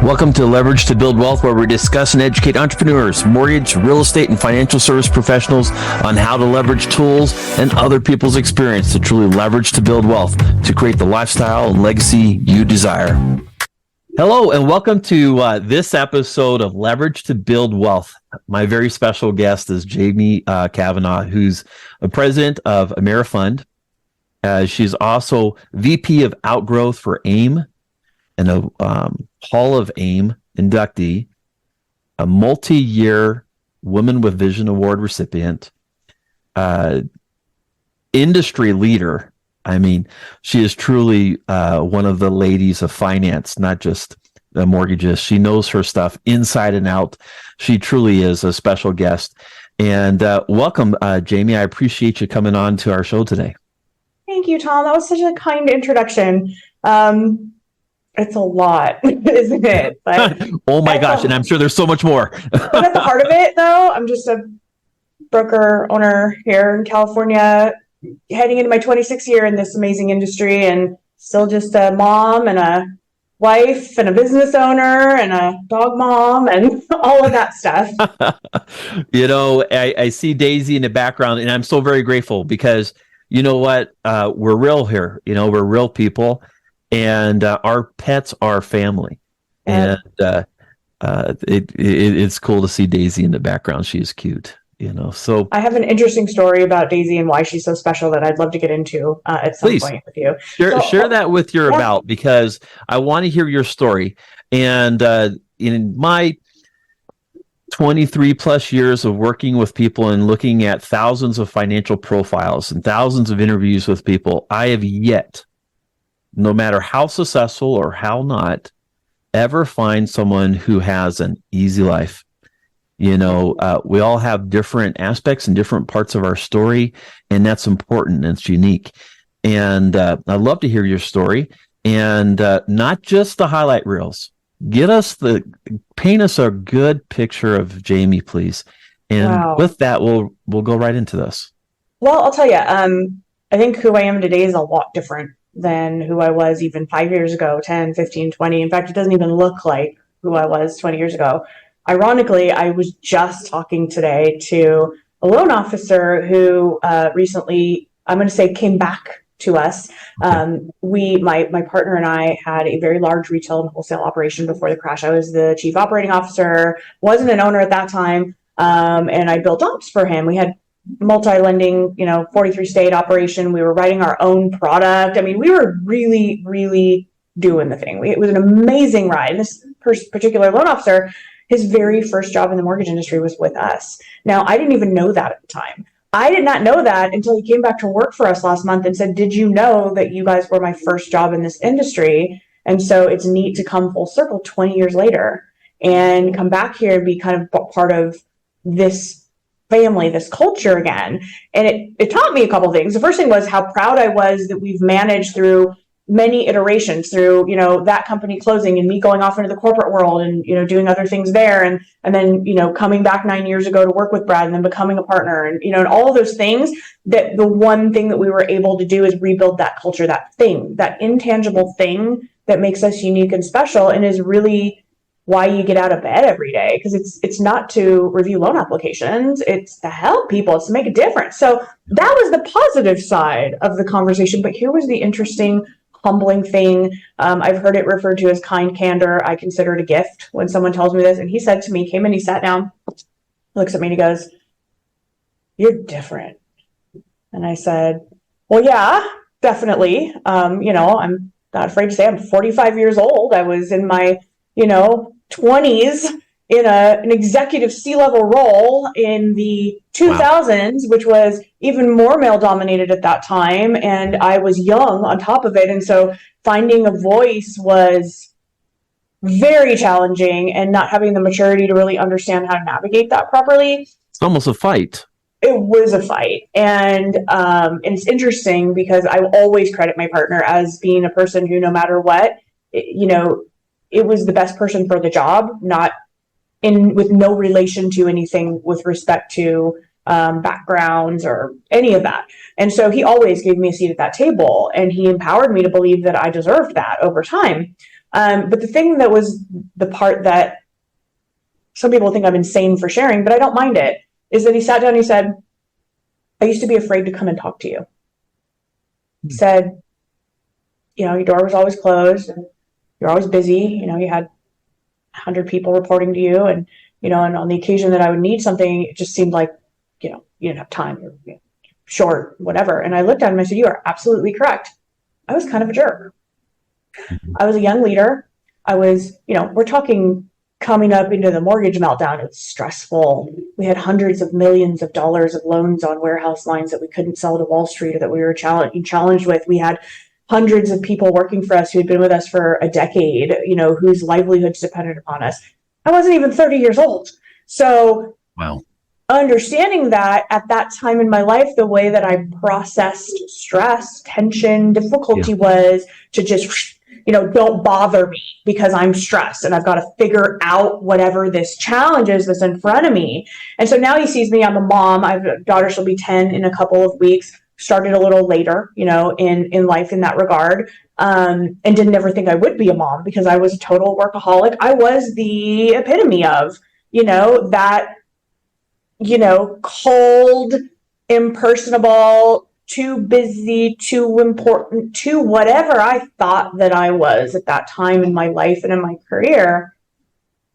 Welcome to Leverage to Build Wealth, where we discuss and educate entrepreneurs, mortgage, real estate, and financial service professionals on how to leverage tools and other people's experience to truly leverage to build wealth to create the lifestyle and legacy you desire. Hello, and welcome to this episode of Leverage to Build Wealth. My very special guest is Jami Cavanaugh, who's the president of Amerifund. She's also VP of Outgrowth for AIME and a Hall of AIME inductee, a multi-year Women with Vision Award recipient, industry leader. I mean, she is truly one of the ladies of finance, not just mortgages. She knows her stuff inside and out. She truly is a special guest. And welcome, Jami. I appreciate you coming on to our show today. Thank you, Tom. That was such a kind introduction. It's a lot, isn't it? But oh my gosh, and I'm sure there's so much more. But at the heart of it, though, I'm just a broker owner here in California, heading into my 26th year in this amazing industry, and still just a mom and a wife and a business owner and a dog mom and all of that stuff. You know, I see Daisy in the background, and I'm so very grateful because you know what? We're real here. You know, we're real people. And our pets are family, and it's cool to see Daisy in the background. She is cute, you know. So I have an interesting story about Daisy and why she's so special that I'd love to get into at some point with you. Share that with your about, because I want to hear your story. And in my 23 plus years of working with people and looking at thousands of financial profiles and thousands of interviews with people, I have yet, no matter how successful or how not, ever find someone who has an easy life. You know, we all have different aspects and different parts of our story, and that's important and it's unique. And I'd love to hear your story, and not just the highlight reels. Paint us a good picture of Jami, please. And with that, we'll go right into this. Well, I'll tell you, I think who I am today is a lot different than who I was even 5 years ago, 10, 15, 20. In fact, it doesn't even look like who I was 20 years ago. Ironically, I was just talking today to a loan officer who recently, I'm going to say, came back to us. My partner and I had a very large retail and wholesale operation before the crash. I was the chief operating officer, wasn't an owner at that time, and I built ops for him. We had multi-lending, 43 state operation. We were writing our own product. I mean, we were really, really doing the thing. It was an amazing ride. And this particular loan officer, his very first job in the mortgage industry was with us. Now, I didn't even know that at the time. I did not know that until he came back to work for us last month and said, "Did you know that you guys were my first job in this industry?" And so it's neat to come full circle 20 years later and come back here and be kind of part of this family, this culture again. And it taught me a couple things. The first thing was how proud I was that we've managed through many iterations, through, that company closing and me going off into the corporate world and, doing other things there. And then, coming back 9 years ago to work with Brad and then becoming a partner and, and all of those things, that the one thing that we were able to do is rebuild that culture, that thing, that intangible thing that makes us unique and special and is really why you get out of bed every day, because it's not to review loan applications, it's to help people, it's to make a difference. So that was the positive side of the conversation. But here was the interesting, humbling thing. I've heard it referred to as kind candor. I consider it a gift when someone tells me this. And he said to me, came in, he sat down, looks at me and he goes, "You're different." And I said, "Well, yeah, definitely. I'm not afraid to say I'm 45 years old. I was in my, 20s in an executive C-level role in the 2000s, which was even more male dominated at that time. And I was young on top of it. And so finding a voice was very challenging, and not having the maturity to really understand how to navigate that properly. It's almost a fight. It was a fight. And it's interesting because I always credit my partner as being a person who, no matter what, it was the best person for the job, with no relation to anything with respect to backgrounds or any of that. And so he always gave me a seat at that table, and he empowered me to believe that I deserved that over time. But the thing that was the part that some people think I'm insane for sharing, but I don't mind it, is that he sat down and he said, I used to be afraid to come and talk to you. He said, your door was always closed and you're always busy. You had 100 people reporting to you. And, and on the occasion that I would need something, it just seemed like, you didn't have time, you're short, whatever. And I looked at him and I said, you are absolutely correct. I was kind of a jerk. I was a young leader. I was, we're talking coming up into the mortgage meltdown. It was stressful. We had hundreds of millions of dollars of loans on warehouse lines that we couldn't sell to Wall Street or that we were challenged with. We had hundreds of people working for us who had been with us for a decade, whose livelihoods depended upon us. I wasn't even 30 years old. So wow. Understanding that at that time in my life, the way that I processed stress, tension, difficulty was to just don't bother me because I'm stressed and I've got to figure out whatever this challenge is that's in front of me. And so now he sees me, I'm a mom. I have a daughter, she'll be 10 in a couple of weeks. Started a little later, in life in that regard. And didn't ever think I would be a mom because I was a total workaholic. I was the epitome of, that, cold, impersonable, too busy, too important, too whatever I thought that I was at that time in my life and in my career.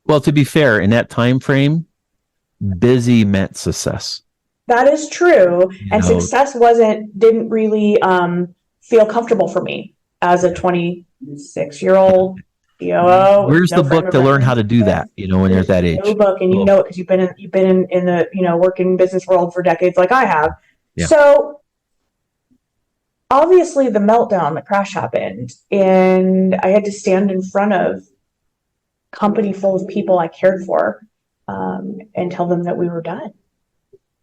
Well, to be fair, in that time frame, busy meant success. That is true. And success didn't really feel comfortable for me as a 26-year-old COO. Where's the book to learn how to do that, when you're at that age? No book, and you know it because you've been in the working business world for decades like I have. Yeah. So obviously the meltdown, the crash happened, and I had to stand in front of a company full of people I cared for and tell them that we were done.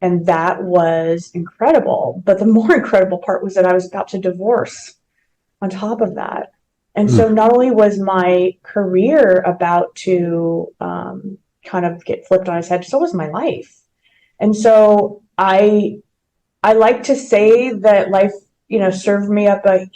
And that was incredible. But the more incredible part was that I was about to divorce on top of that. And so not only was my career about to kind of get flipped on its head, so was my life. And so I like to say that life, served me up a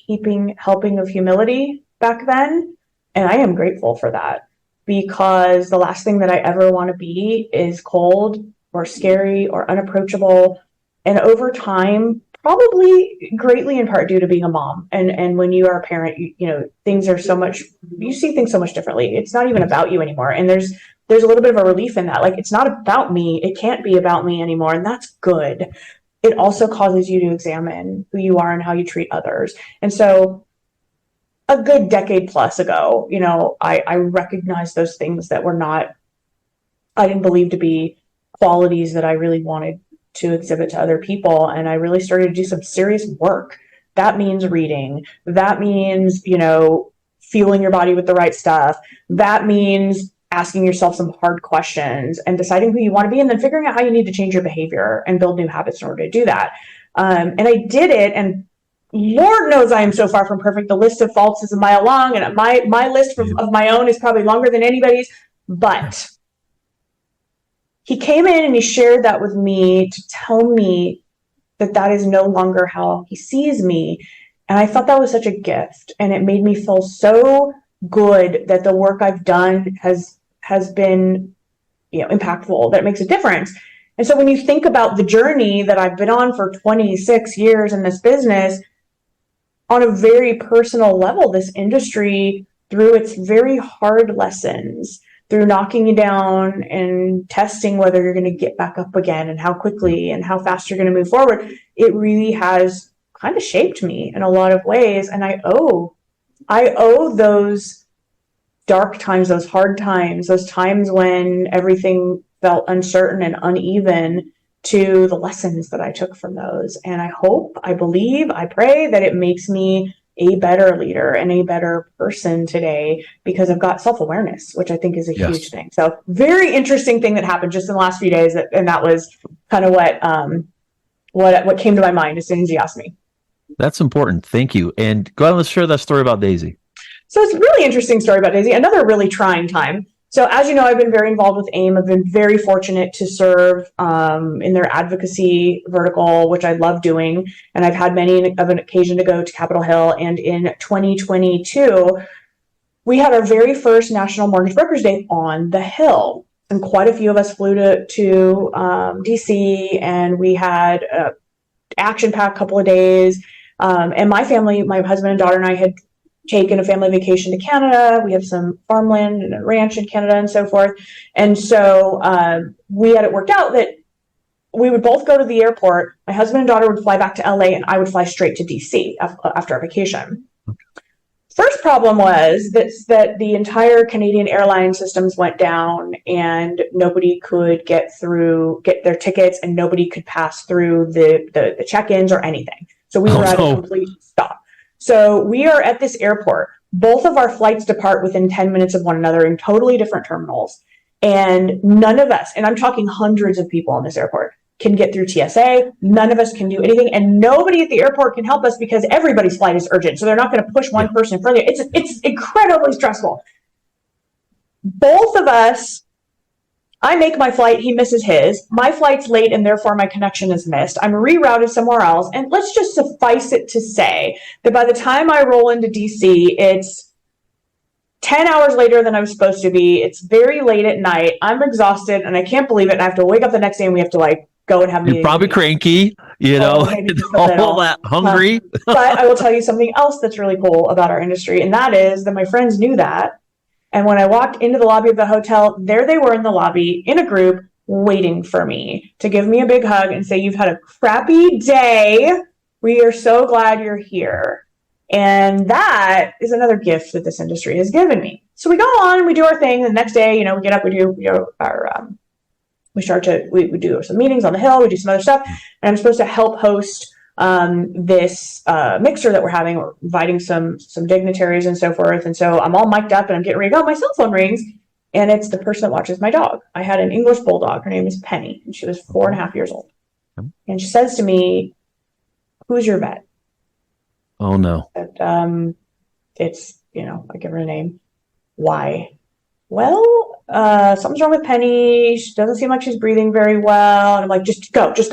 helping of humility back then. And I am grateful for that, because the last thing that I ever want to be is cold or scary or unapproachable. And over time, probably greatly in part due to being a mom. And when you are a parent, things are you see things so much differently. It's not even about you anymore. And there's a little bit of a relief in that. Like, it's not about me. It can't be about me anymore. And that's good. It also causes you to examine who you are and how you treat others. And so a good decade plus ago, I recognized those things that I didn't believe to be qualities that I really wanted to exhibit to other people. And I really started to do some serious work. That means reading. That means, fueling your body with the right stuff. That means asking yourself some hard questions and deciding who you want to be, and then figuring out how you need to change your behavior and build new habits in order to do that. And I did it, and Lord knows I am so far from perfect. The list of faults is a mile long, and my list of my own is probably longer than anybody's, but he came in and he shared that with me to tell me that is no longer how he sees me. And I thought that was such a gift, and it made me feel so good that the work I've done has been, impactful, that it makes a difference. And so when you think about the journey that I've been on for 26 years in this business, on a very personal level, this industry, through its very hard lessons, through knocking you down and testing whether you're going to get back up again and how quickly and how fast you're going to move forward, it really has kind of shaped me in a lot of ways. And I owe those dark times, those hard times, those times when everything felt uncertain and uneven, to the lessons that I took from those. And I hope, I believe, I pray that it makes me a better leader and a better person today, because I've got self-awareness, which I think is a huge thing. So very interesting thing that happened just in the last few days. And that was kind of what came to my mind as soon as you asked me. That's important. Thank you. And go ahead and let's share that story about Daisy. So it's a really interesting story about Daisy. Another really trying time. So as you know, I've been very involved with AIME. I've been very fortunate to serve in their advocacy vertical, which I love doing. And I've had many of an occasion to go to Capitol Hill. And in 2022, we had our very first National Mortgage Brokers Day on the Hill. And quite a few of us flew to DC, and we had a action-packed couple of days. And my family, my husband and daughter and I had taken a family vacation to Canada. We have some farmland and a ranch in Canada and so forth. And so we had it worked out that we would both go to the airport. My husband and daughter would fly back to LA, and I would fly straight to DC after our vacation. First problem was that the entire Canadian airline systems went down, and nobody could get their tickets, and nobody could pass through the check-ins or anything. So we were at a complete stop. So we are at this airport. Both of our flights depart within 10 minutes of one another in totally different terminals. And none of us, and I'm talking hundreds of people in this airport, can get through TSA. None of us can do anything, and nobody at the airport can help us because everybody's flight is urgent. So they're not going to push one person in front of you. It's incredibly stressful. Both of us, I make my flight, he misses his. My flight's late, and therefore my connection is missed. I'm rerouted somewhere else, and let's just suffice it to say that by the time I roll into DC, it's 10 hours later than I was supposed to be. It's very late at night. I'm exhausted, and I can't believe it. And I have to wake up the next day, and we have to go and have meetings. You're probably cranky, all that hungry. But I will tell you something else that's really cool about our industry, and that is that my friends knew that. And when I walked into the lobby of the hotel, there they were in the lobby in a group waiting for me to give me a big hug and say, "You've had a crappy day. We are so glad you're here." And that is another gift that this industry has given me. So we go on and we do our thing. The next day, we get up, we do our we do some meetings on the Hill, we do some other stuff, and I'm supposed to help host this mixer that we're having. We're inviting some dignitaries and so forth. And so I'm all mic'd up and I'm getting ready to go. My cell phone rings, and it's the person that watches my dog. I had an English bulldog. Her name is Penny, and she was 4.5 years old. And she says to me, "Who's your vet?" Oh no. And, it's, I give her a name. "Why?" "Well, something's wrong with Penny. She doesn't seem like she's breathing very well." And I'm like, just go. Just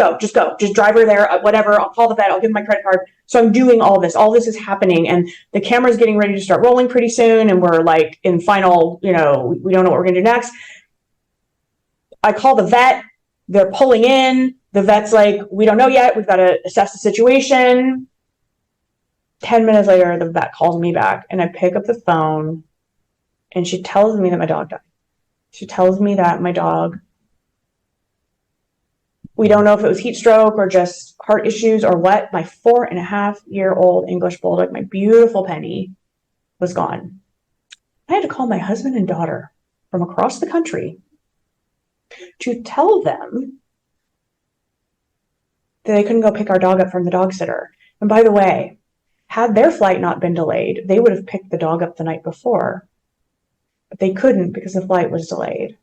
drive her there, whatever. I'll call the vet. I'll give him my credit card. So I'm doing all this. All this is happening. And the camera's getting ready to start rolling pretty soon. And we're in final, we don't know what we're going to do next. I call the vet. They're pulling in. The vet's like, "We don't know yet. We've got to assess the situation." 10 minutes later, the vet calls me back, and I pick up the phone, and she tells me that my dog died. She tells me that my dog, we don't know if it was heat stroke or just heart issues or what. My 4.5-year-old English bulldog, my beautiful Penny, was gone. I had to call my husband and daughter from across the country to tell them that they couldn't go pick our dog up from the dog sitter. And by the way, had their flight not been delayed, they would have picked the dog up the night before. But they couldn't because the flight was delayed.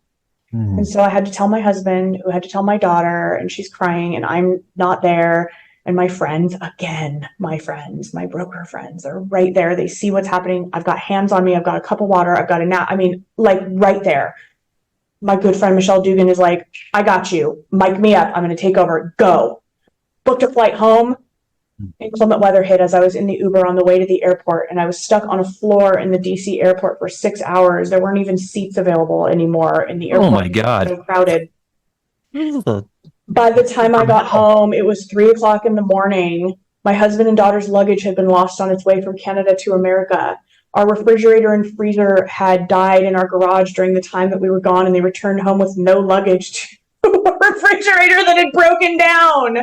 And so I had to tell my husband, who had to tell my daughter, and she's crying, and I'm not there. And my friends, again, my broker friends, they're right there. They see what's happening. I've got hands on me. I've got a cup of water. I've got a nap. Right there. My good friend Michelle Dugan is like, "I got you. Mic me up. I'm going to take over. Go." Booked a flight home. Inclement weather hit as I was in the Uber on the way to the airport, and I was stuck on a floor in the DC airport for 6 hours. There weren't even seats available anymore in the airport. Oh my God. It was so crowded. By the time I got home, it was 3:00 in the morning. My husband and daughter's luggage had been lost on its way from Canada to America. Our refrigerator and freezer had died in our garage during the time that we were gone, and they returned home with no luggage to a refrigerator that had broken down.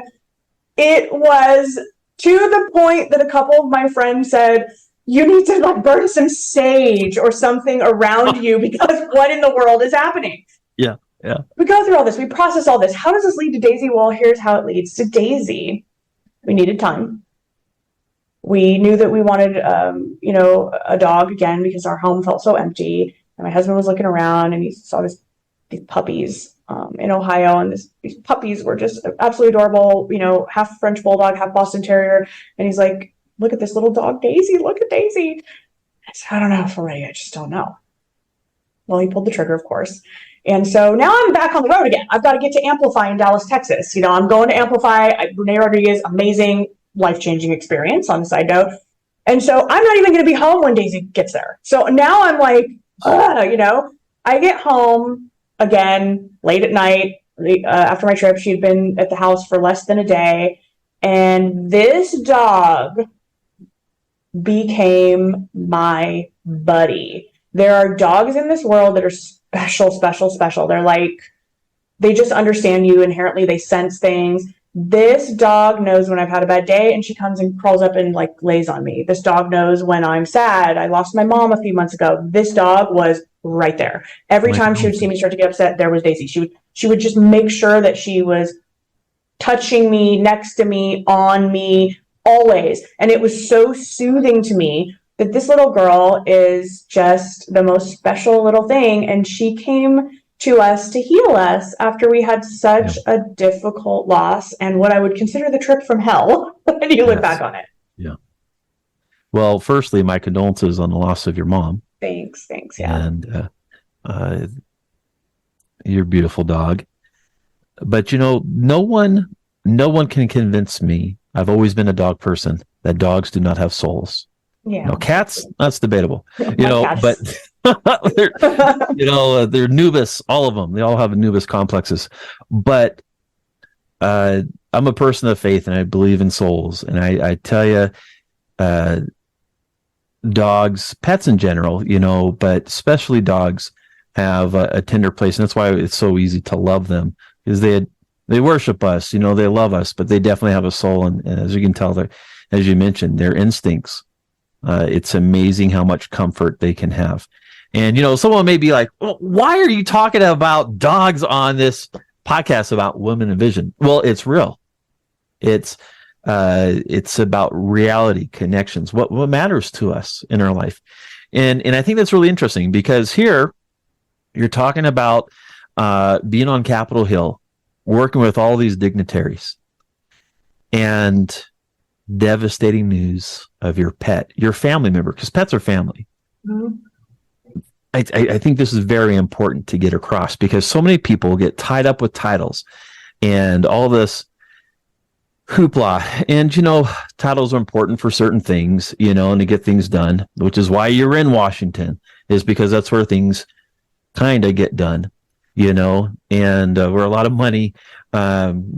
It was to the point that a couple of my friends said, "You need to burn some sage or something around you, because what in the world is happening?" Yeah. We go through all this. We process all this. How does this lead to Daisy? Well, here's how it leads to Daisy. We needed time. We knew that we wanted, a dog again because our home felt so empty. And my husband was looking around, and he saw these puppies in Ohio, and these puppies were just absolutely adorable, half French bulldog, half Boston Terrier. And he's like, "Look at this little dog, Daisy. Look at Daisy." I said, "I don't know if we're ready. I just don't know." Well, he pulled the trigger, of course. And so now I'm back on the road again. I've got to get to Amplify in Dallas, Texas. I'm going to Amplify. Renee Rodriguez, amazing, life-changing experience on the side note. And so I'm not even going to be home when Daisy gets there. So now I'm like, I get home again late at night after my trip. She'd been at the house for less than a day. And this dog became my buddy. There are dogs in this world that are special, special, special. They're like, they just understand you inherently. They sense things. This dog knows when I've had a bad day, and she comes and crawls up and like lays on me. This dog knows when I'm sad. I lost my mom a few months ago. This dog was right there. Every time she would see me start to get upset, there was Daisy. She would just make sure that she was touching me, next to me, on me, always. And it was so soothing to me that this little girl is just the most special little thing. And she came to us to heal us after we had such a difficult loss and what I would consider the trip from hell when you look back on it. Yeah. Well, firstly, my condolences on the loss of your mom. Thanks. Yeah. And your beautiful dog. But no one can convince me. I've always been a dog person that dogs do not have souls. Yeah. No, cats, that's debatable. But they're Nubis, all of them. They all have Nubis complexes. But I'm a person of faith, and I believe in souls. And I tell you, dogs, pets in general, but especially dogs have a tender place, and that's why it's so easy to love them, because they worship us, they love us, but they definitely have a soul, and as you can tell, as you mentioned, their instincts. It's amazing how much comfort they can have. And, someone may be like, well, why are you talking about dogs on this podcast about women and vision? Well, it's real. It's about reality, connections, what matters to us in our life. And I think that's really interesting, because here you're talking about being on Capitol Hill, working with all these dignitaries, and devastating news of your pet, your family member, because pets are family. Mm-hmm. I think this is very important to get across, because so many people get tied up with titles and all this hoopla. And, titles are important for certain things, and to get things done, which is why you're in Washington, is because that's where things kind of get done, and where a lot of money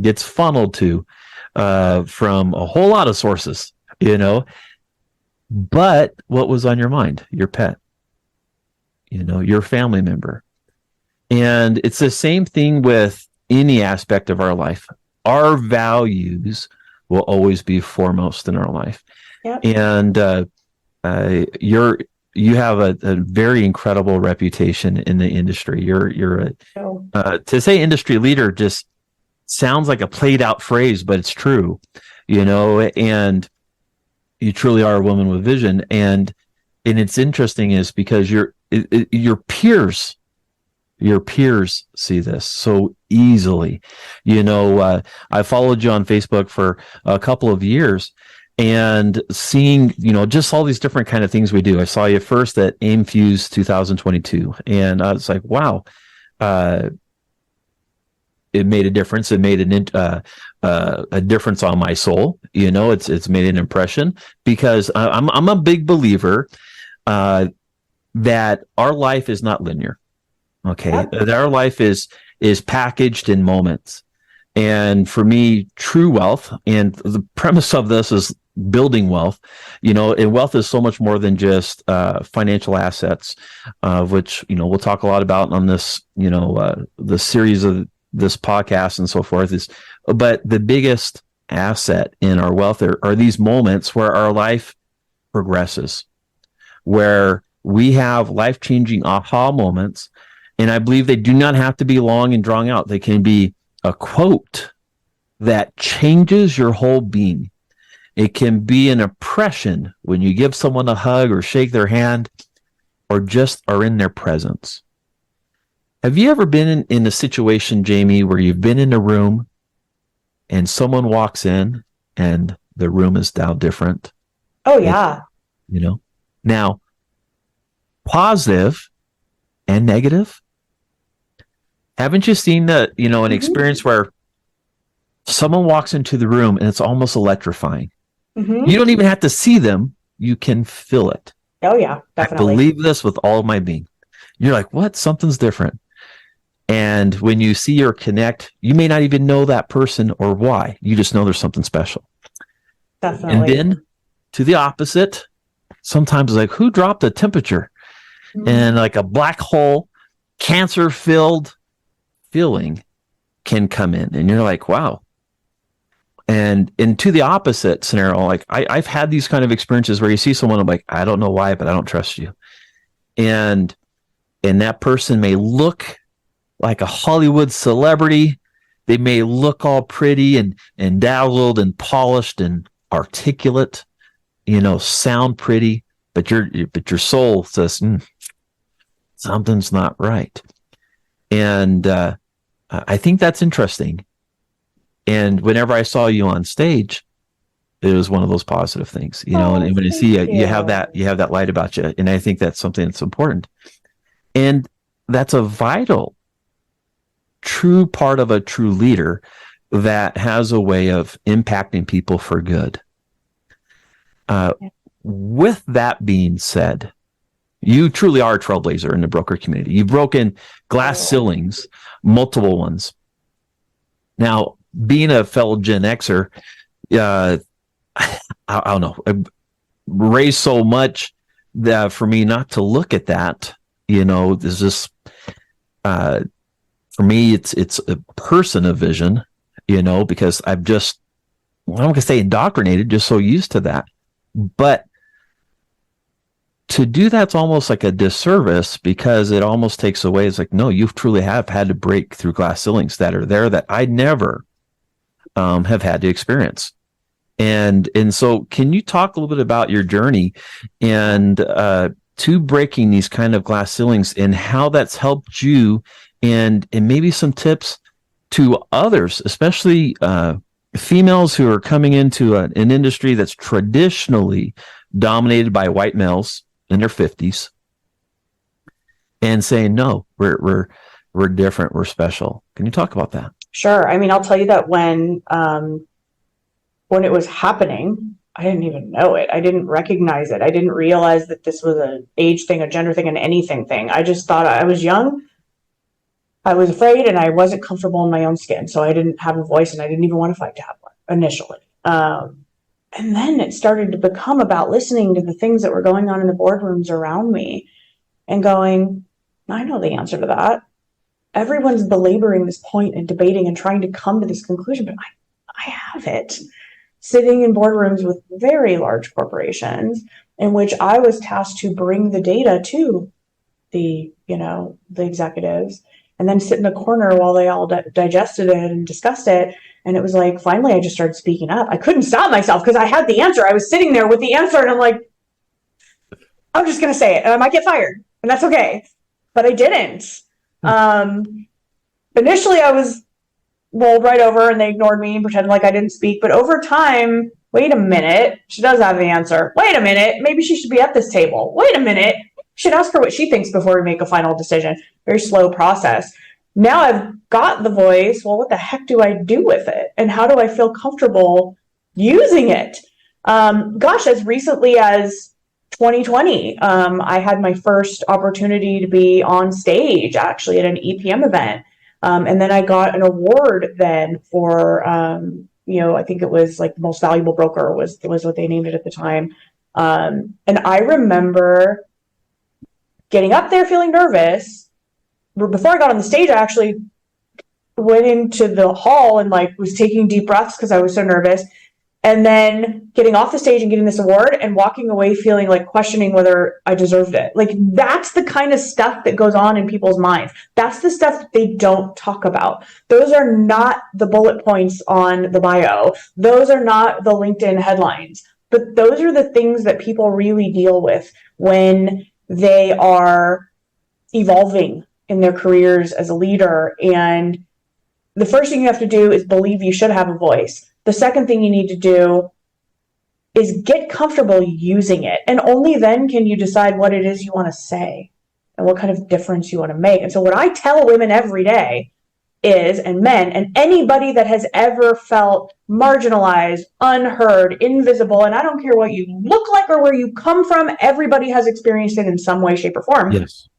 gets funneled to from a whole lot of sources, But what was on your mind? Your pet, your family member. And it's the same thing with any aspect of our life. Our values will always be foremost in our life. Yep. And you have a very incredible reputation in the industry. You're to say industry leader just sounds like a played out phrase, but it's true, and you truly are a woman with vision. And it's interesting is because your peers see this so easily. I followed you on Facebook for a couple of years, and seeing, just all these different kind of things we do. I saw you first at AIME Fuse 2022, and I was like, wow, it made a difference. It made a difference on my soul. It's made an impression, because I'm a big believer that our life is not linear. Okay, that our life is packaged in moments. And for me, true wealth, and the premise of this is building wealth, and wealth is so much more than just financial assets, which, we'll talk a lot about on this, the series of this podcast and so forth but the biggest asset in our wealth are these moments where our life progresses, where we have life-changing aha moments. And I believe they do not have to be long and drawn out. They can be a quote that changes your whole being. It can be an impression when you give someone a hug or shake their hand, or just are in their presence. Have you ever been in a situation, Jamie, where you've been in a room and someone walks in and the room is now different? Oh, yeah. Now, positive and negative. Haven't you seen an experience where someone walks into the room and it's almost electrifying? Mm-hmm. You don't even have to see them. You can feel it. Oh yeah, definitely. I believe this with all of my being. You're like, what? Something's different. And when you see or connect, you may not even know that person or why. You just know there's something special. Definitely. And then to the opposite, sometimes it's like, who dropped the temperature? Mm-hmm. And like a black hole, cancer-filled feeling can come in. And you're like, wow. And to the opposite scenario, like I've had these kind of experiences where you see someone, I'm like, I don't know why, but I don't trust you. And that person may look like a Hollywood celebrity. They may look all pretty and dazzled and polished and articulate, sound pretty, but your soul says something's not right. And I think that's interesting. And whenever I saw you on stage, it was one of those positive things, and when you see it, you have that light about you. And I think that's something that's important. And that's a vital, true part of a true leader that has a way of impacting people for good. With that being said, you truly are a trailblazer in the broker community. You've broken glass ceilings, multiple ones. Now, being a fellow Gen Xer, I don't know, raised so much that for me not to look at that, there's this, for me, it's a person of vision, because I'm just, I'm not going to say indoctrinated, just so used to that. But to do that's almost like a disservice, because it almost takes away. It's like, no, you truly have had to break through glass ceilings that are there that I never have had to experience. And so can you talk a little bit about your journey and to breaking these kind of glass ceilings and how that's helped you, and maybe some tips to others, especially females who are coming into an industry that's traditionally dominated by white males in their 50s and saying, no, we're different, we're special. Can you talk about that? Sure. I mean, I'll tell you that when it was happening, I didn't even know it. I didn't recognize it. I didn't realize that this was an age thing, a gender thing, an anything thing. I just thought I was young. I was afraid and I wasn't comfortable in my own skin. So I didn't have a voice and I didn't even want to fight to have one initially. And then it started to become about listening to the things that were going on in the boardrooms around me and going, I know the answer to that. Everyone's belaboring this point and debating and trying to come to this conclusion, but I have it. Sitting in boardrooms with very large corporations in which I was tasked to bring the data to the executives and then sit in the corner while they all digested it and discussed it. And it was like, finally, I just started speaking up. I couldn't stop myself because I had the answer. I was sitting there with the answer and I'm like, I'm just going to say it and I might get fired and that's okay. But I didn't. Initially I was rolled right over and they ignored me and pretended like I didn't speak. But over time, wait a minute, she does have the answer. Wait a minute, maybe she should be at this table. Wait a minute, we should ask her what she thinks before we make a final decision. Very slow process. Now I've got the voice. Well, what the heck do I do with it? And how do I feel comfortable using it? As recently as 2020, I had my first opportunity to be on stage actually at an EPM event. And then I got an award then for, I think it was like the most valuable broker was what they named it at the time. And I remember getting up there feeling nervous. Before I got on the stage, I actually went into the hall and was taking deep breaths because I was so nervous. And then getting off the stage and getting this award and walking away feeling questioning whether I deserved it. That's the kind of stuff that goes on in people's minds. That's the stuff that they don't talk about. Those are not the bullet points on the bio. Those are not the LinkedIn headlines. But those are the things that people really deal with when they are evolving in their careers as a leader. And the first thing you have to do is believe you should have a voice. The second thing you need to do is get comfortable using it. And only then can you decide what it is you want to say and what kind of difference you want to make. And so what I tell women every day is, and men, and anybody that has ever felt marginalized, unheard, invisible, and I don't care what you look like or where you come from, everybody has experienced it in some way, shape, or form, Yes.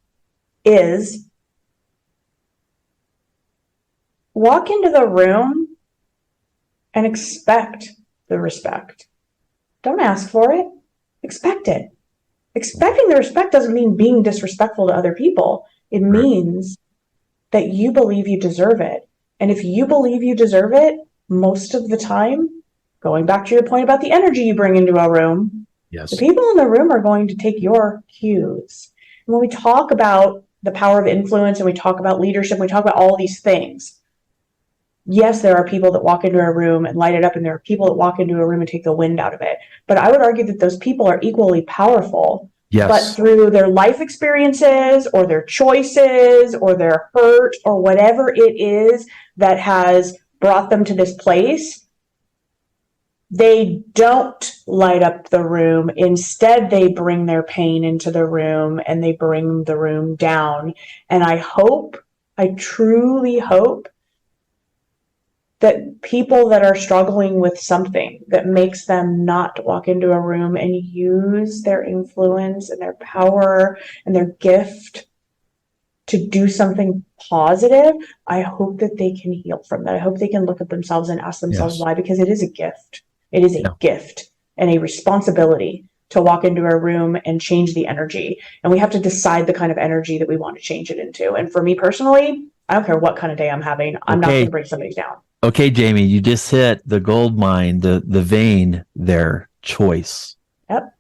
is walk into the room and expect the respect. Don't ask for it. Expect it. Expecting the respect doesn't mean being disrespectful to other people. It means that you believe you deserve it. And if you believe you deserve it, most of the time, going back to your point about the energy you bring into a room, Yes. the people in the room are going to take your cues. And when we talk about the power of influence and we talk about leadership, we talk about all these things. Yes, there are people that walk into a room and light it up, and there are people that walk into a room and take the wind out of it. But I would argue that those people are equally powerful. Yes. But through their life experiences or their choices or their hurt or whatever it is that has brought them to this place, they don't light up the room. Instead, they bring their pain into the room and they bring the room down. And I truly hope that people that are struggling with something that makes them not walk into a room and use their influence and their power and their gift to do something positive, I hope that they can heal from that. I hope they can look at themselves and ask themselves why, because it is a gift. It is a gift and a responsibility to walk into a room and change the energy. And we have to decide the kind of energy that we want to change it into. And for me personally, I don't care what kind of day I'm having. I'm not going to bring somebody down. Okay, Jamie, you just hit the gold mine, the vein there, choice. Yep.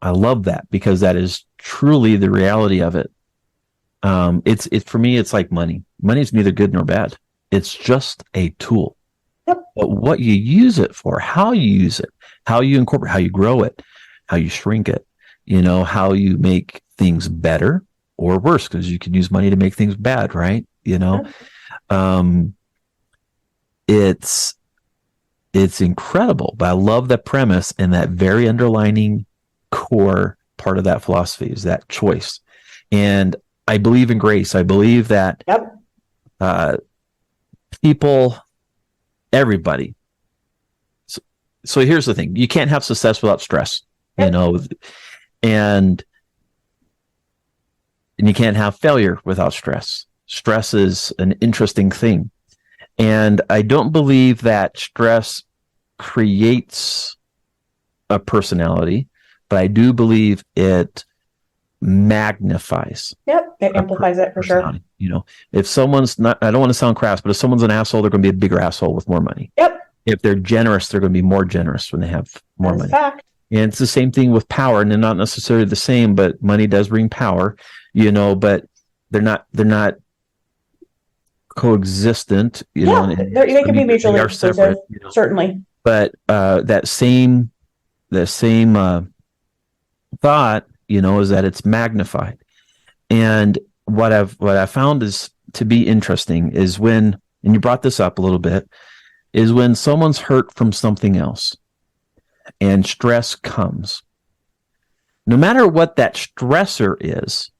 I love that because that is truly the reality of it. It's for me, it's like money. Money is neither good nor bad. It's just a tool. Yep. But what you use it for, how you use it, how you incorporate, how you grow it, how you shrink it, how you make things better or worse, because you can use money to make things bad, right? It's incredible, but I love the premise and that very underlining core part of that philosophy is that choice. And I believe in grace. I believe that people, everybody. So here's the thing. You can't have success without stress, and you can't have failure without stress. Stress is an interesting thing. And I don't believe that stress creates a personality, but I do believe it magnifies. Yep, it amplifies it for sure. If someone's not, I don't want to sound crass, but if someone's an asshole, they're going to be a bigger asshole with more money. Yep. If they're generous, they're going to be more generous when they have more money. Fact. And it's the same thing with power, and they're not necessarily the same, but money does bring power, but they're not coexistent, they can be mutually exclusive, certainly. But that same thought, is that it's magnified. And what I found is to be interesting is when, and you brought this up a little bit, is when someone's hurt from something else and stress comes. No matter what that stressor is,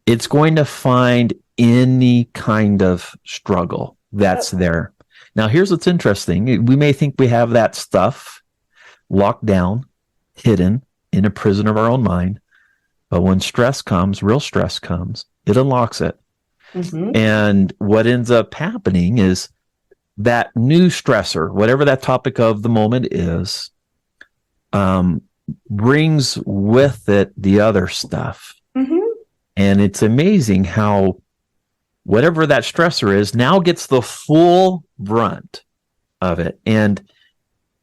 it's going to find any kind of struggle that's there. Now, here's what's interesting. We may think we have that stuff locked down, hidden in a prison of our own mind. But when stress comes, real stress comes, it unlocks it. Mm-hmm. And what ends up happening is that new stressor, whatever that topic of the moment is, brings with it the other stuff. Mm-hmm. And it's amazing how whatever that stressor is now gets the full brunt of it. And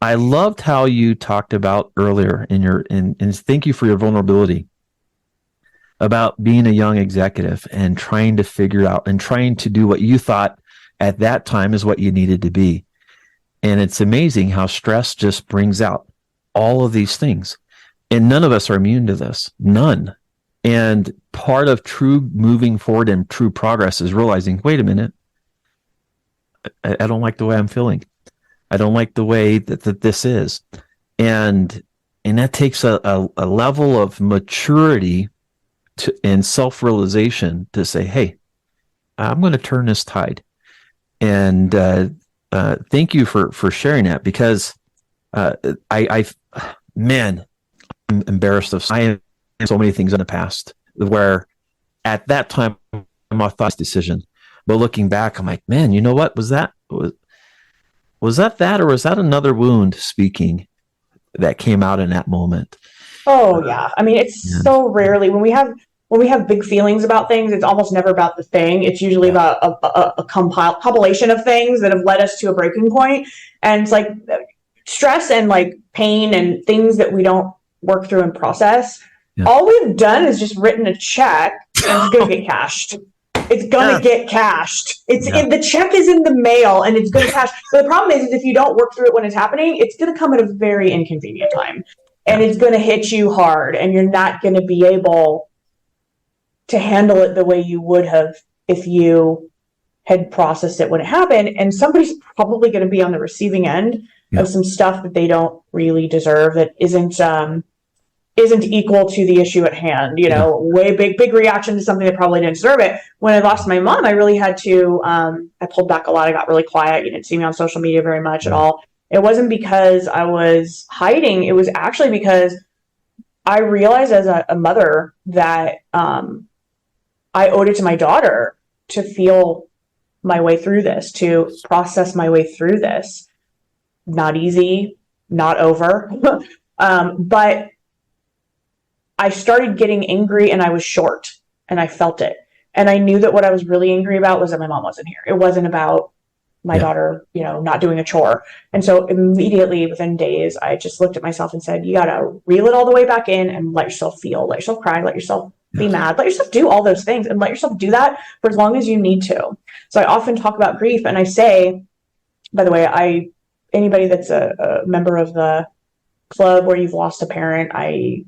I loved how you talked about earlier and thank you for your vulnerability about being a young executive and trying to figure out and trying to do what you thought at that time is what you needed to be. And it's amazing how stress just brings out all of these things. And none of us are immune to this. None. And part of true moving forward and true progress is realizing, wait a minute, I don't like the way I'm feeling. I don't like the way that this is. And that takes a level of maturity and self-realization to say, hey, I'm going to turn this tide. And thank you for sharing that, because man, I'm embarrassed of I am so many things in the past where at that time I thought this decision, but looking back, I'm like, man, you know what? Was that or was that another wound speaking that came out in that moment? Oh yeah. I mean, it's And so rarely when we have big feelings about things, it's almost never about the thing. It's usually yeah, about a compilation of things that have led us to a breaking point. And it's like stress and like pain and things that we don't work through and process. yeah, All we've done is just written a check and it's going to get cashed. It's going to get cashed. yeah, The check is in the mail and it's going to cash. So the problem is if you don't work through it when it's happening, it's going to come at a very inconvenient time and yeah, it's going to hit you hard and you're not going to be able to handle it the way you would have if you had processed it when it happened. And somebody's probably going to be on the receiving end yeah, of some stuff that they don't really deserve, that isn't equal to the issue at hand. You yeah, know, way big reaction to something that probably didn't deserve it. When I lost my mom, I really had to. I pulled back a lot. I got really quiet. You didn't see me on social media very much at yeah, all. It wasn't because I was hiding. It was actually because I realized as a mother that I owed it to my daughter to feel my way through this, to process my way through this. Not easy, not over. But I started getting angry and I was short and I felt it. And I knew that what I was really angry about was that my mom wasn't here. It wasn't about my yeah, daughter, not doing a chore. And so immediately within days, I just looked at myself and said, you got to reel it all the way back in and let yourself feel, let yourself cry, let yourself be yeah. mad, let yourself do all those things and let yourself do that for as long as you need to. So I often talk about grief and I say, by the way, anybody that's a member of the club where you've lost a parent, I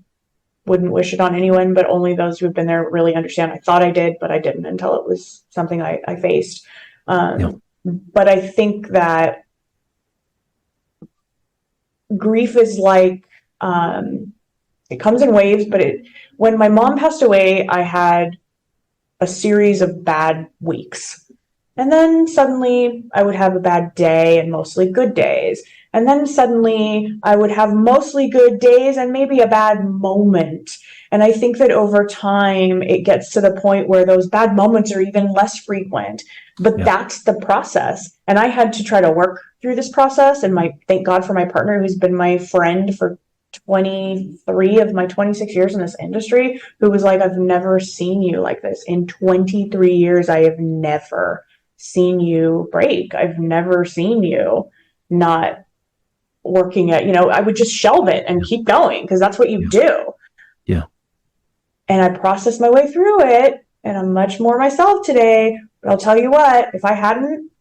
wouldn't wish it on anyone, but only those who've been there really understand. I thought I did, but I didn't until it was something I faced. Yeah. But I think that grief is like, it comes in waves, but when my mom passed away, I had a series of bad weeks. And then suddenly I would have a bad day and mostly good days. And then suddenly I would have mostly good days and maybe a bad moment. And I think that over time it gets to the point where those bad moments are even less frequent. But Yeah. that's the process. And I had to try to work through this process. And thank God for my partner who's been my friend for 23 of my 26 years in this industry, who was like, I've never seen you like this. In 23 years, I have never seen you break. I've never seen you not working I would just shelve it and keep going because that's what you Yeah. do. Yeah. And I processed my way through it and I'm much more myself today. But I'll tell you what, if I hadn't,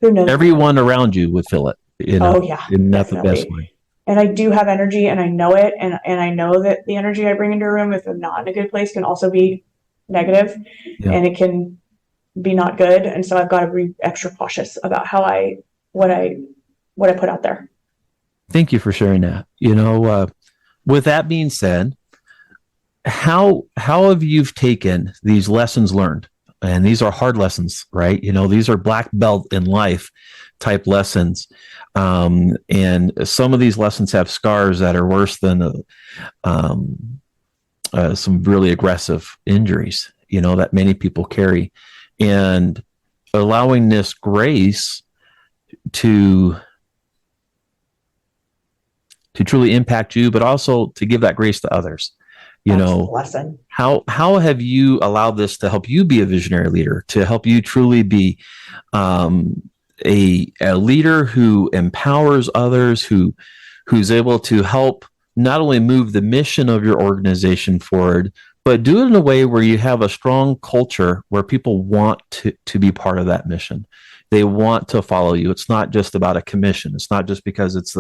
who knows? Everyone around you would feel it, Oh yeah, and not the best definitely. way. And I do have energy and I know it. And I know that the energy I bring into a room, if I'm not in a good place, can also be negative Yeah. and it can be not good. And so I've got to be extra cautious about what I put out there. Thank you for sharing that. With that being said, how have you taken these lessons learned? And these are hard lessons, right? These are black belt in life type lessons. And some of these lessons have scars that are worse than some really aggressive injuries, that many people carry. And allowing this grace to truly impact you, but also to give that grace to others. That's the lesson. How have you allowed this to help you be a visionary leader, to help you truly be a leader who empowers others, who's able to help not only move the mission of your organization forward, but do it in a way where you have a strong culture where people want to be part of that mission. They want to follow you. It's not just about a commission. It's not just because it's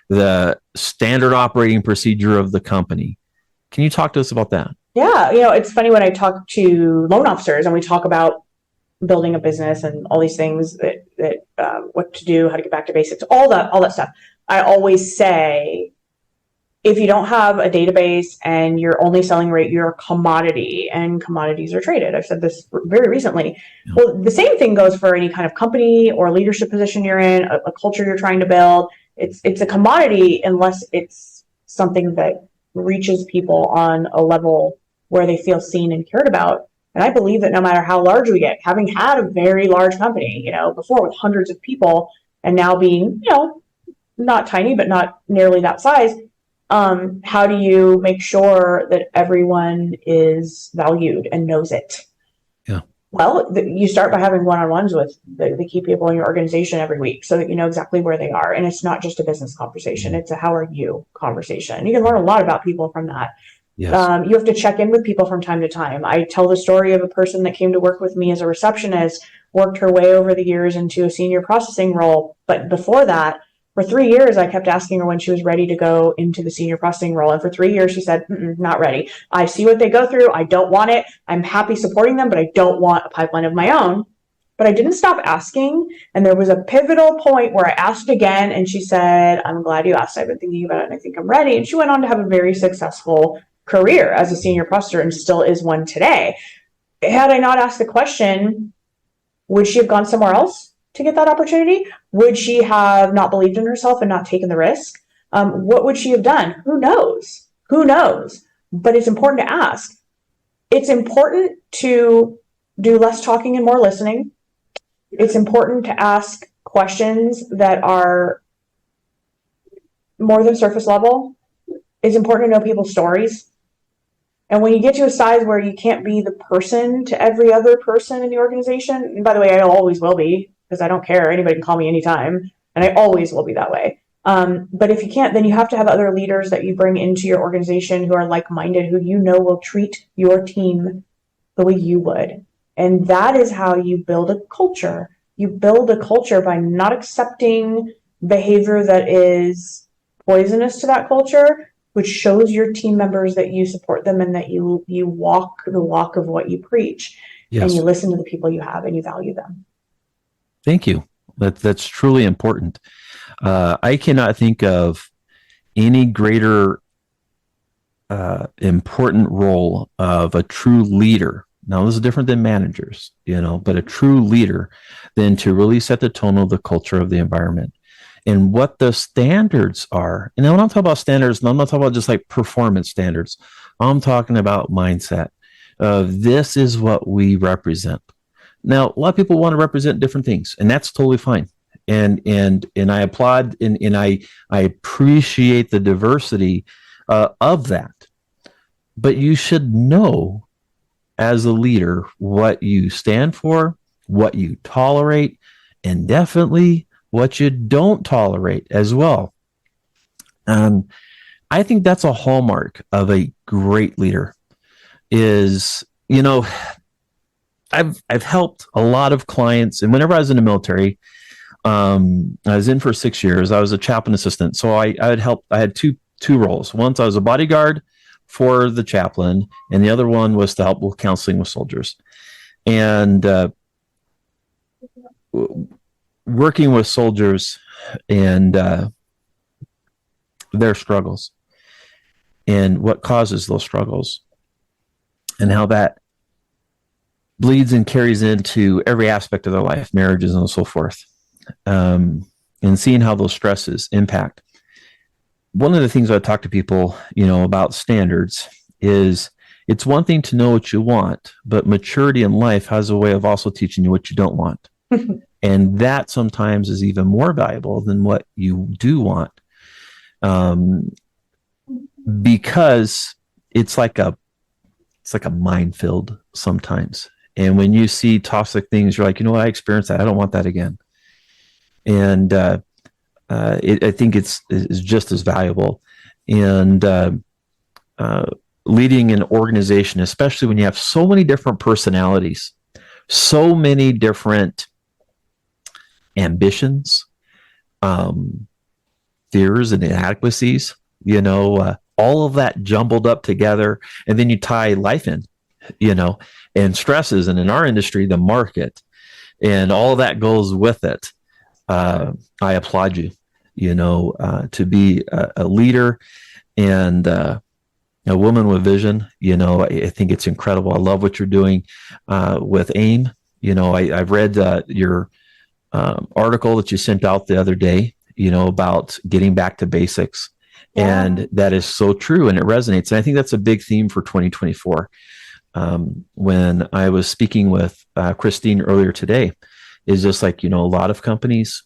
the standard operating procedure of the company. Can you talk to us about that? Yeah, it's funny when I talk to loan officers and we talk about building a business and all these things that what to do, how to get back to basics, all that stuff. I always say if you don't have a database and you're only selling rate, you're a commodity, and commodities are traded. I've said this very recently. Yeah. Well, the same thing goes for any kind of company or leadership position you're in, a culture you're trying to build. It's a commodity unless it's something that reaches people on a level where they feel seen and cared about. And I believe that no matter how large we get, having had a very large company, before with hundreds of people, and now being, not tiny, but not nearly that size, how do you make sure that everyone is valued and knows it? Yeah. Well, you start by having one-on-ones with the key people in your organization every week so that you know exactly where they are. And it's not just a business conversation. It's a how are you conversation. You can learn a lot about people from that. Yes. You have to check in with people from time to time. I tell the story of a person that came to work with me as a receptionist, worked her way over the years into a senior processing role. But before that, for 3 years, I kept asking her when she was ready to go into the senior processing role. And for 3 years, she said, not ready. I see what they go through. I don't want it. I'm happy supporting them, but I don't want a pipeline of my own. But I didn't stop asking. And there was a pivotal point where I asked again, and she said, I'm glad you asked. I've been thinking about it, and I think I'm ready. And she went on to have a very successful career as a senior processor and still is one today. Had I not asked the question, would she have gone somewhere else to get that opportunity? Would she have not believed in herself and not taken the risk? What would she have done? Who knows? Who knows? But it's important to ask. It's important to do less talking and more listening. It's important to ask questions that are more than surface level. It's important to know people's stories. And when you get to a size where you can't be the person to every other person in the organization, and by the way, I always will be, because I don't care. Anybody can call me anytime, and I always will be that way. But if you can't, then you have to have other leaders that you bring into your organization who are like-minded, who will treat your team the way you would. And that is how you build a culture. You build a culture by not accepting behavior that is poisonous to that culture, which shows your team members that you support them and that you walk the walk of what you preach. Yes. And you listen to the people you have and you value them. Thank you. That's truly important. I cannot think of any greater important role of a true leader. Now, this is different than managers, but a true leader than to really set the tone of the culture of the environment and what the standards are. And when I'm talking about standards, I'm not talking about just like performance standards. I'm talking about mindset. This is what we represent. Now, a lot of people want to represent different things, and that's totally fine. And I applaud and I appreciate the diversity of that. But you should know as a leader what you stand for, what you tolerate, and definitely what you don't tolerate as well. I think that's a hallmark of a great leader is, I've helped a lot of clients, and whenever I was in the military, I was in for 6 years. I was a chaplain assistant. So I had two roles. Once I was a bodyguard for the chaplain, and the other one was to help with counseling with soldiers. And working with soldiers and their struggles and what causes those struggles and how that bleeds and carries into every aspect of their life, marriages and so forth, and seeing how those stresses impact. One of the things I talk to people, about standards is it's one thing to know what you want, but maturity in life has a way of also teaching you what you don't want. And that sometimes is even more valuable than what you do want. Because it's like a minefield sometimes. And when you see toxic things, you're like, I experienced that. I don't want that again. And I think it's just as valuable. And leading an organization, especially when you have so many different personalities, so many different ambitions, fears and inadequacies, all of that jumbled up together. And then you tie life in, and stresses. And in our industry, the market and all that goes with it. I applaud you, to be a leader and a woman with vision. I think it's incredible. I love what you're doing with AIME. I've read your article that you sent out the other day, about getting back to basics. Yeah. And that is so true, and it resonates. And I think that's a big theme for 2024. When I was speaking with Christine earlier today, is just like, a lot of companies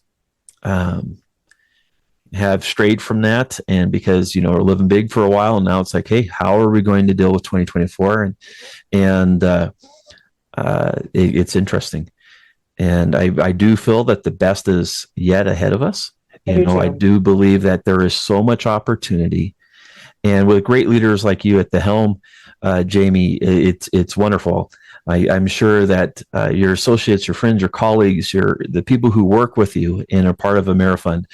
have strayed from that, and because we're living big for a while, and now it's like, hey, how are we going to deal with 2024? And it's interesting, and I do feel that the best is yet ahead of us. I do believe that there is so much opportunity, and with great leaders like you at the helm, Jamie, it's wonderful. I'm sure that your associates, your friends, your colleagues, the people who work with you and are part of Amerifund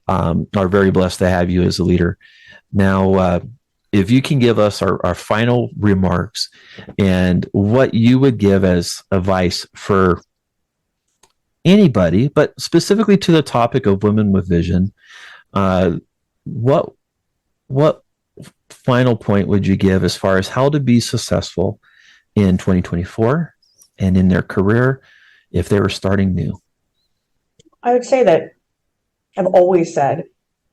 are very blessed to have you as a leader. Now, if you can give us our final remarks and what you would give as advice for anybody, but specifically to the topic of women with vision, what final point would you give as far as how to be successful in 2024 and in their career if they were starting new? I would say that I've always said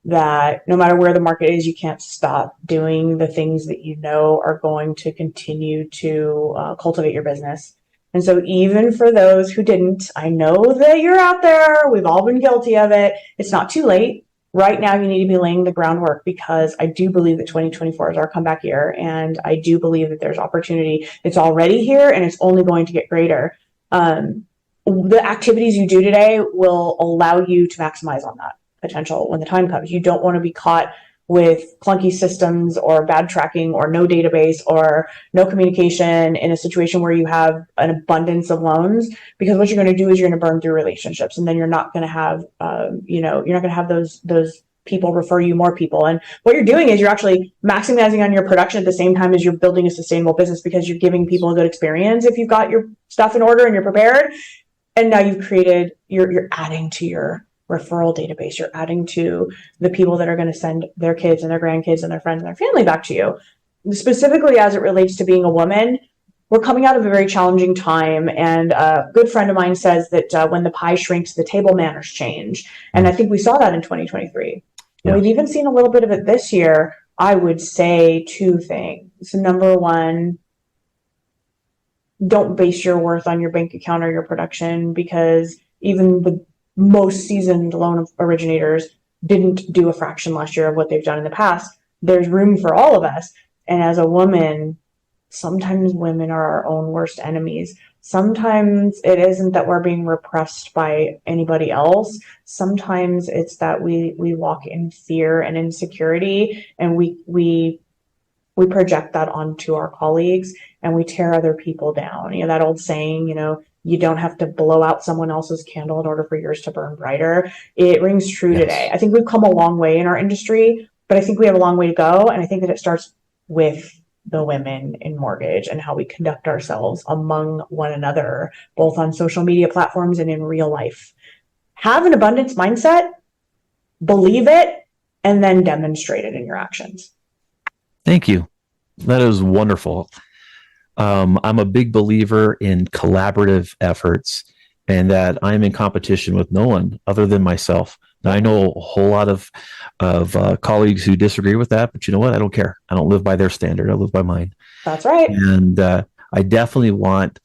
that no matter where the market is, you can't stop doing the things that are going to continue to cultivate your business. And so even for those who didn't, I know that you're out there. We've all been guilty of it. It's not too late. Right now, you need to be laying the groundwork, because I do believe that 2024 is our comeback year, and I do believe that there's opportunity. It's already here, and it's only going to get greater. The activities you do today will allow you to maximize on that potential when the time comes. You don't want to be caught with clunky systems or bad tracking or no database or no communication in a situation where you have an abundance of loans, because what you're going to do is you're going to burn through relationships, and then you're not going to have, you're not going to have those people refer you more people. And what you're doing is you're actually maximizing on your production at the same time as you're building a sustainable business, because you're giving people a good experience if you've got your stuff in order and you're prepared. And now you've created, you're adding to your referral database. You're adding to the people that are going to send their kids and their grandkids and their friends and their family back to you. Specifically, as it relates to being a woman, we're coming out of a very challenging time. And a good friend of mine says that when the pie shrinks, the table manners change. And I think we saw that in 2023. Yeah. We've even seen a little bit of it this year. I would say two things. So number one, don't base your worth on your bank account or your production, because even the most seasoned loan originators didn't do a fraction last year of what they've done in the past. There's room for all of us. And as a woman, sometimes women are our own worst enemies. Sometimes it isn't that we're being repressed by anybody else. Sometimes it's that we walk in fear and insecurity, and we project that onto our colleagues, and we tear other people down. That old saying, you don't have to blow out someone else's candle in order for yours to burn brighter. It rings true today. I think we've come a long way in our industry, but I think we have a long way to go. And I think that it starts with the women in mortgage and how we conduct ourselves among one another, both on social media platforms and in real life. Have an abundance mindset, believe it, and then demonstrate it in your actions. Thank you. That is wonderful. I'm a big believer in collaborative efforts, and that I'm in competition with no one other than myself. Now, I know a whole lot of colleagues who disagree with that, but you know what? I don't care. I don't live by their standard. I live by mine. That's right. And I definitely want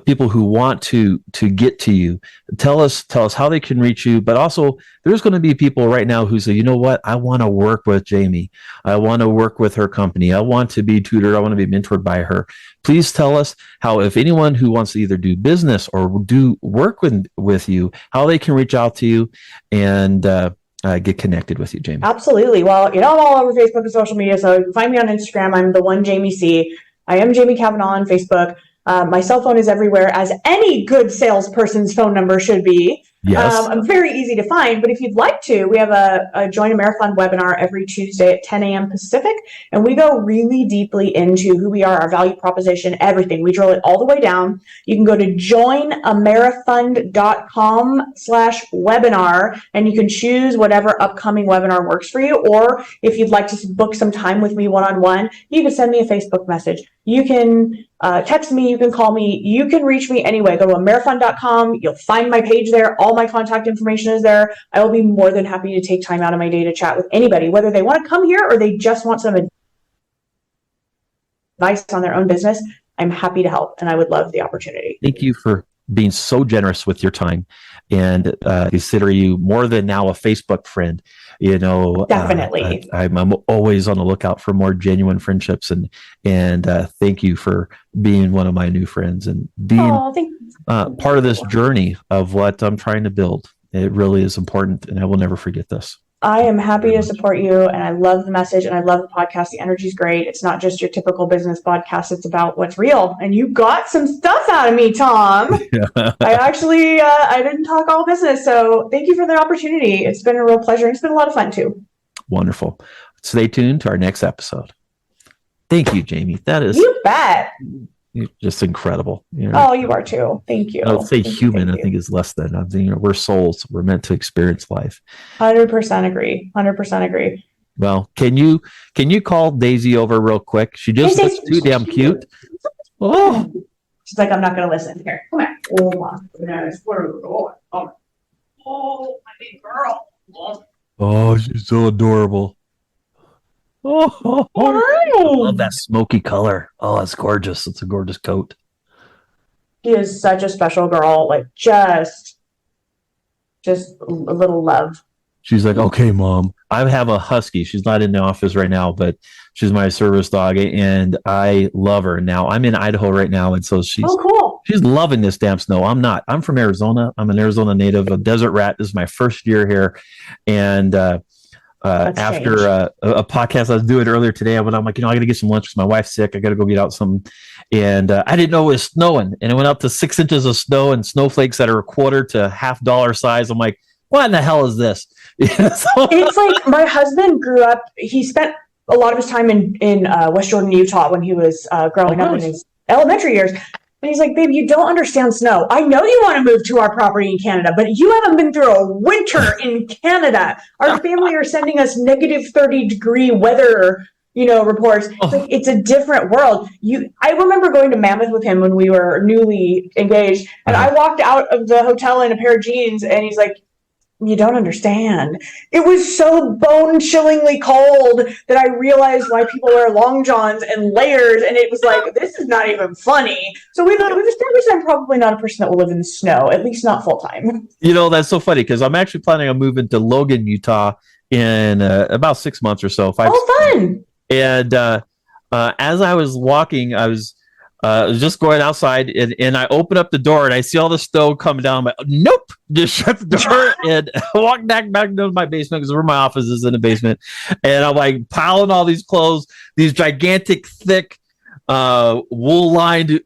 people who want to get to you. Tell us how they can reach you. But also, there's going to be people right now who say, you know what? I want to work with Jamie. I want to work with her company. I want to be tutored. I want to be mentored by her. Please tell us how, if anyone who wants to either do business or do work with you, how they can reach out to you and get connected with you, Jamie. Absolutely. Well, I'm all over Facebook and social media, so you can find me on Instagram. I'm the one Jamie C. I am Jamie Cavanaugh on Facebook. My cell phone is everywhere, as any good salesperson's phone number should be. Yes. I'm very easy to find, but if you'd like to, we have a Join Amerifund webinar every Tuesday at 10 a.m. Pacific, and we go really deeply into who we are, our value proposition, everything. We drill it all the way down. You can go to joinamerifund.com/webinar, and you can choose whatever upcoming webinar works for you, or if you'd like to book some time with me one-on-one, you can send me a Facebook message. You can text me, you can call me, you can reach me anyway. Go to Amerifund.com. You'll find my page there. All my contact information is there. I will be more than happy to take time out of my day to chat with anybody, whether they want to come here or they just want some advice on their own business. I'm happy to help, and I would love the opportunity. Thank you for being so generous with your time, and consider you more than now a Facebook friend. Definitely. I'm always on the lookout for more genuine friendships, and thank you for being one of my new friends and being part of this journey of what I'm trying to build. It really is important, and I will never forget this. I am happy to support you, and I love the message, and I love the podcast. The energy is great. It's not just your typical business podcast. It's about what's real, and you got some stuff out of me, Tom. I didn't talk all business, so thank you for the opportunity. It's been a real pleasure, and it's been a lot of fun, too. Wonderful. Stay tuned to our next episode. Thank you, Jamie. That is... You bet. Just incredible. You are too. Thank you. I would say human, I think, is less than. We're souls. We're meant to experience life. 100% agree. 100% agree. Well, can you call Daisy over real quick? She just looks too damn cute. Oh, she's like, I'm not going to listen. Here, come here. Oh my goodness, where are we going? Oh, my big girl. Oh, she's so adorable. Oh, I love that smoky color. Oh, that's gorgeous. It's a gorgeous coat. She is such a special girl. Like just a little love. She's like, okay, Mom. I have a husky. She's not in the office right now, but she's my service dog, and I love her. Now I'm in Idaho right now, and so she's cool. She's loving this damn snow. I'm not. I'm from Arizona. I'm an Arizona native, a desert rat. This is my first year here, and after a podcast I was doing earlier today, I'm like, I got to get some lunch because my wife's sick. I got to go get out something. And I didn't know it was snowing. And it went up to 6 inches of snow and snowflakes that are $0.25 to $half size. I'm like, what in the hell is this? It's like my husband grew up, he spent a lot of his time in West Jordan, Utah when he was growing up in his elementary years. And he's like, babe, you don't understand snow. I know you want to move to our property in Canada, but you haven't been through a winter in Canada. Our family are sending us negative 30-degree weather, reports. It's like, it's a different world. I remember going to Mammoth with him when we were newly engaged, and I walked out of the hotel in a pair of jeans, and he's like, you don't understand. It was so bone-chillingly cold that I realized why people wear long johns and layers, and it was like, this is not even funny. So we've established I'm probably not a person that will live in the snow, at least not full-time. That's so funny because I'm actually planning on moving to Logan, Utah in about 6 months or so. Fun! And as I was walking, I was just going outside, and I open up the door, and I see all the snow coming down. I'm like, nope, just shut the door and walk back into my basement because where my office is in the basement. And I'm like piling all these clothes, these gigantic, thick, wool-lined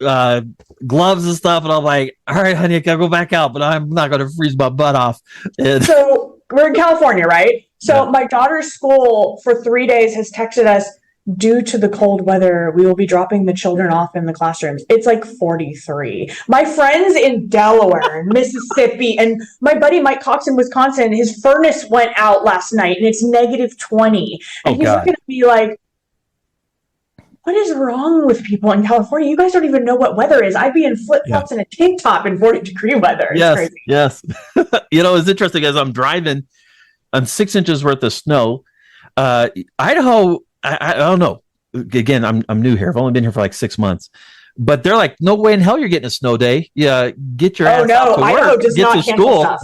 gloves and stuff. And I'm like, all right, honey, I gotta go back out, but I'm not going to freeze my butt off. So we're in California, right? So my daughter's school for 3 days has texted us, due to the cold weather, we will be dropping the children off in the classrooms. It's like 43. My friends in Delaware and Mississippi, and my buddy Mike Cox in Wisconsin, his furnace went out last night and it's negative 20. And he's looking at me like, what is wrong with people in California? You guys don't even know what weather is. I'd be in flip-flops and a tank top in 40-degree weather. It's crazy. Yes. It's interesting as I'm driving on 6 inches worth of snow. Idaho, I don't know. Again, I'm new here. I've only been here for like 6 months, but they're like, no way in hell you're getting a snow day. Yeah, get your ass out to Idaho work. Does get not to school. Stuff.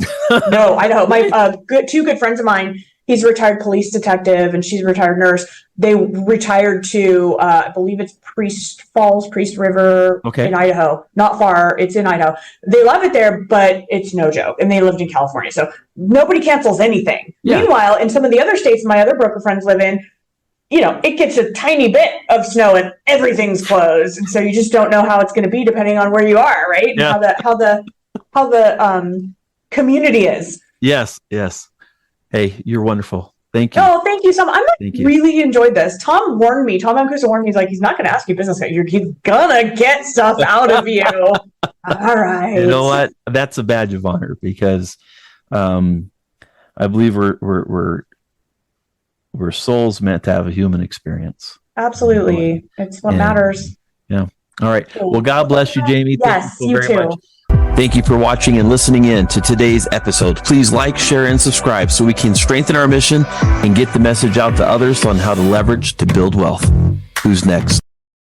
No, Idaho. My two good friends of mine. He's a retired police detective, and she's a retired nurse. They retired to, I believe it's Priest River in Idaho. Not far. It's in Idaho. They love it there, but it's no joke. And they lived in California, so nobody cancels anything. Yeah. Meanwhile, in some of the other states my other broker friends live in, it gets a tiny bit of snow and everything's closed. And so you just don't know how it's going to be depending on where you are, right? And how the community is. Yes. Hey, you're wonderful. Thank you. Oh, thank you so much. Thank you. Really enjoyed this. Tom warned me. Tom Van Cusa warned me. He's like, he's not going to ask you business. He's gonna get stuff out of you. All right. You know what? That's a badge of honor because I believe we're souls meant to have a human experience. Absolutely. It's what matters. Yeah. All right. Well, God bless you, Jamie. Yes, Thank you so very too. much. Thank you for watching and listening in to today's episode. Please like, share, and subscribe so we can strengthen our mission and get the message out to others on how to leverage to build wealth. Who's next?